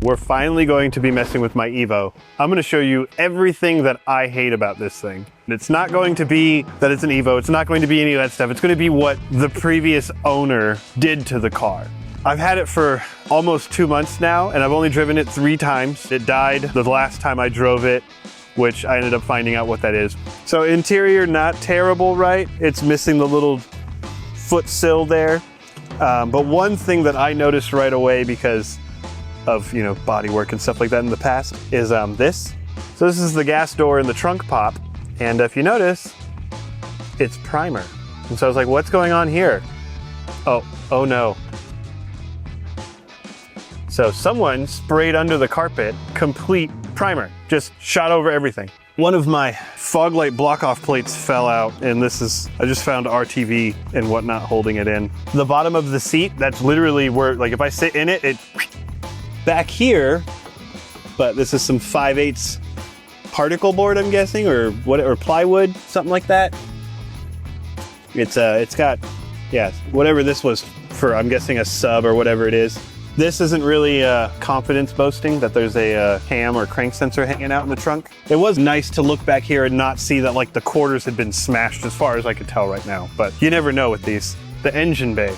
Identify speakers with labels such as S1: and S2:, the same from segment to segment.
S1: We're finally going to be messing with my EVO. I'm going to show you everything that I hate about this thing. It's not going to be that it's an EVO. It's not going to be any of that stuff. It's going to be what the previous owner did to the car. I've had it for almost 2 months now, and I've only driven it 3 times. It died the last time I drove it, which I ended up finding out what that is. So interior, not terrible, right? It's missing the little foot sill there. But one thing that I noticed right away because of, you know, body work and stuff like that in the past is this. So this is the gas door and the trunk pop. And if you notice, it's primer. And so I was like, what's going on here? Oh no. So someone sprayed under the carpet, complete primer, just shot over everything. One of my fog light block off plates fell out, and this is, I just found RTV and whatnot holding it in. The bottom of the seat, that's literally where, like if I sit in it, it back here, but this is some 5/8 particle board, I'm guessing, or what, or plywood, something like that. It's got, yeah, whatever this was for, I'm guessing a sub or whatever it is. This isn't really confidence boasting that there's a cam or crank sensor hanging out in the trunk. It was nice to look back here and not see that like the quarters had been smashed as far as I could tell right now, but you never know with these. The engine bay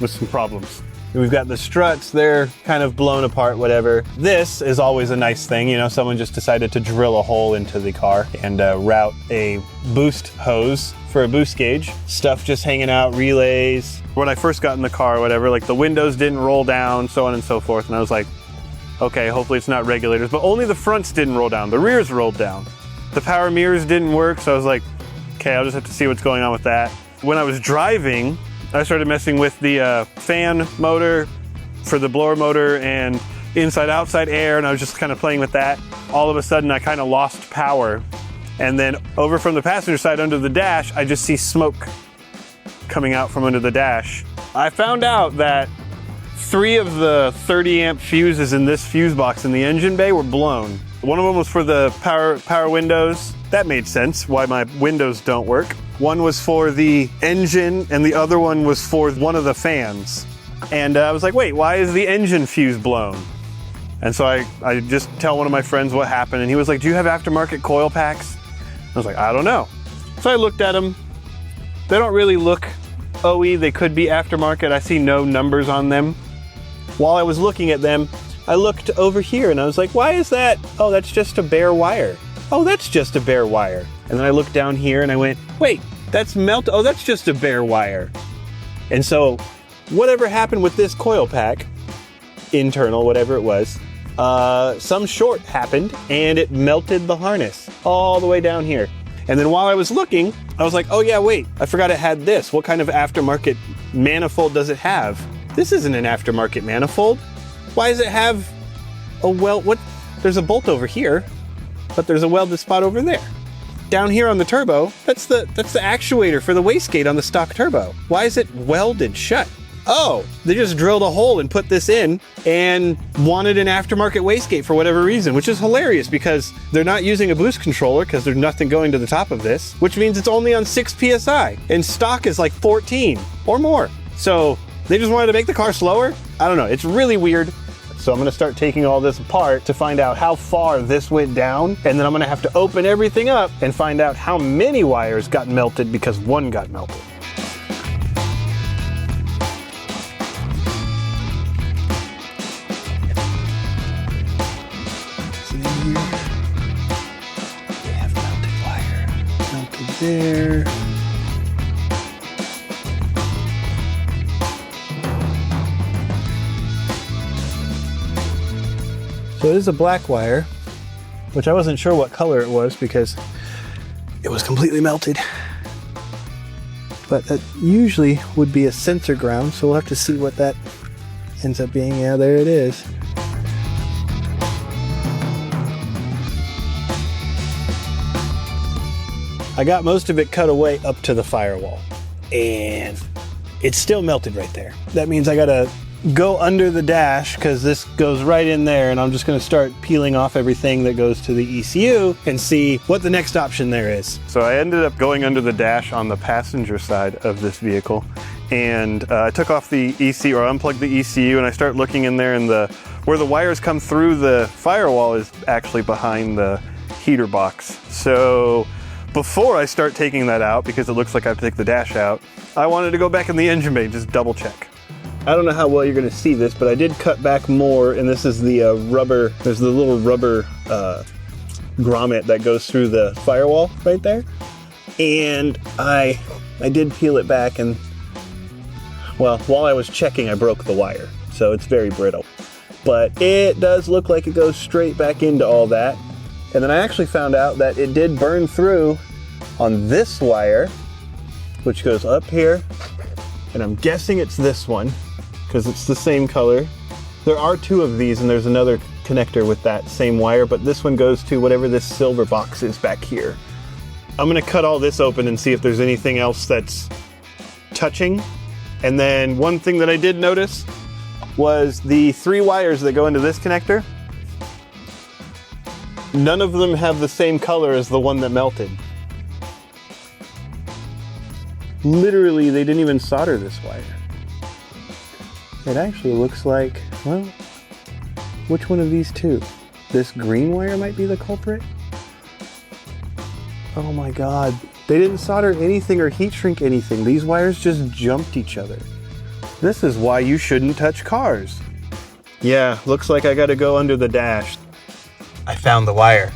S1: with some problems. We've got the struts, they're kind of blown apart, whatever. This is always a nice thing, you know, someone just decided to drill a hole into the car and route a boost hose for a boost gauge. Stuff just hanging out, relays. When I first got in the car or whatever, like the windows didn't roll down, so on and so forth. And I was like, okay, hopefully it's not regulators, but only the fronts didn't roll down. The rears rolled down. The power mirrors didn't work, so I was like, okay, I'll just have to see what's going on with that. When I was driving, I started messing with the fan motor for the blower motor and inside-outside air, and I was just kind of playing with that. All of a sudden, I kind of lost power. And then over from the passenger side under the dash, I just see smoke coming out from under the dash. I found out that 3 of the 30 amp fuses in this fuse box in the engine bay were blown. One of them was for the power windows. That made sense, why my windows don't work. One was for the engine and the other one was for one of the fans. And I was like, wait, why is the engine fuse blown? And so I just tell one of my friends what happened, and he was like, do you have aftermarket coil packs? I was like, I don't know. So I looked at them. They don't really look OE, they could be aftermarket. I see no numbers on them. While I was looking at them, I looked over here and I was like, why is that? Oh, that's just a bare wire. Oh, that's just a bare wire. And then I looked down here and I went, wait, that's melt. Oh, that's just a bare wire. And so whatever happened with this coil pack, internal, whatever it was, some short happened and it melted the harness all the way down here. And then while I was looking, I was like, oh yeah, wait, I forgot it had this. What kind of aftermarket manifold does it have? This isn't an aftermarket manifold. Why does it have a weld? What? There's a bolt over here, but there's a welded spot over there. Down here on the turbo, that's the actuator for the wastegate on the stock turbo. Why is it welded shut? Oh, they just drilled a hole and put this in and wanted an aftermarket wastegate for whatever reason, which is hilarious because they're not using a boost controller because there's nothing going to the top of this, which means it's only on 6 PSI and stock is like 14 or more. So they just wanted to make the car slower? I don't know, it's really weird. So I'm gonna start taking all this apart to find out how far this went down, and then I'm gonna have to open everything up and find out how many wires got melted because one got melted. There. So it is a black wire, which I wasn't sure what color it was because it was completely melted. But that usually would be a sensor ground, so we'll have to see what that ends up being. Yeah, there it is. I got most of it cut away up to the firewall, and it's still melted right there. That means I gotta go under the dash because this goes right in there, and I'm just gonna start peeling off everything that goes to the ECU and see what the next option there is. So I ended up going under the dash on the passenger side of this vehicle, and I took off the ECU, or unplugged the ECU, and I start looking in there, and the Where the wires come through the firewall is actually behind the heater box. So before I start taking that out, because it looks like I have to take the dash out, I wanted to go back in the engine bay, just double check. I don't know how well you're gonna see this, but I did cut back more, and this is the rubber, there's the little rubber grommet that goes through the firewall right there. And I did peel it back, and well, while I was checking, I broke the wire. So it's very brittle. But it does look like it goes straight back into all that. And then I actually found out that it did burn through on this wire, which goes up here. And I'm guessing it's this one, because it's the same color. There are two of these, and there's another connector with that same wire, but this one goes to whatever this silver box is back here. I'm gonna cut all this open and see if there's anything else that's touching. And then one thing that I did notice was the 3 wires that go into this connector. None of them have the same color as the one that melted. Literally, they didn't even solder this wire. It actually looks like, well, which one of these two? This green wire might be the culprit? Oh my God. They didn't solder anything or heat shrink anything. These wires just jumped each other. This is why you shouldn't touch cars. Yeah, looks like I gotta go under the dash. I found the wire.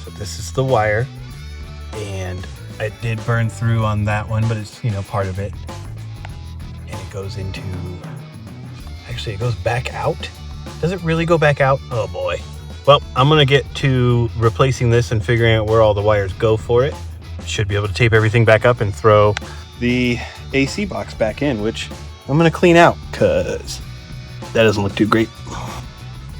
S1: So this is the wire. And it did burn through on that one, but it's, you know, part of it. And it goes into, actually it goes back out. Does it really go back out? Oh boy. Well, I'm gonna get to replacing this and figuring out where all the wires go for it. Should be able to tape everything back up and throw the AC box back in, which I'm gonna clean out, cause that doesn't look too great.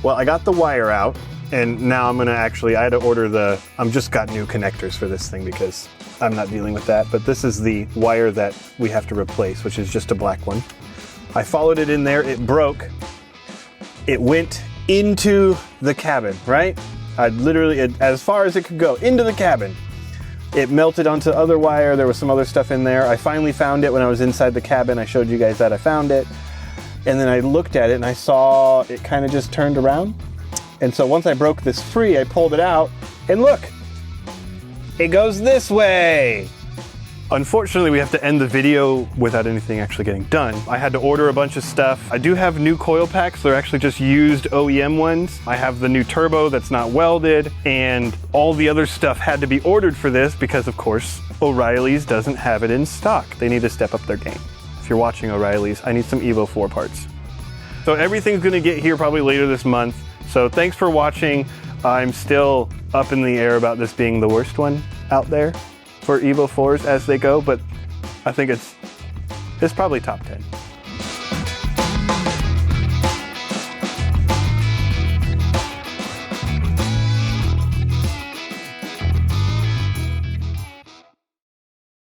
S1: Well, I got the wire out, and now I'm gonna actually, I had to order I'm just got new connectors for this thing because I'm not dealing with that, but this is the wire that we have to replace, which is just a black one. I followed it in there, it broke. It went into the cabin, right? I literally, as far as it could go, into the cabin. It melted onto other wire. There was some other stuff in there. I finally found it when I was inside the cabin. I showed you guys that I found it. And then I looked at it and I saw it kind of just turned around. And so once I broke this free, I pulled it out and look, it goes this way. Unfortunately, we have to end the video without anything actually getting done. I had to order a bunch of stuff. I do have new coil packs. They're actually just used OEM ones. I have the new turbo that's not welded, and all the other stuff had to be ordered for this because, of course, O'Reilly's doesn't have it in stock. They need to step up their game. If you're watching O'Reilly's, I need some EVO 4 parts. So everything's gonna get here probably later this month. So thanks for watching. I'm still up in the air about this being the worst one out there for EVO 4s as they go, but I think it's probably top 10.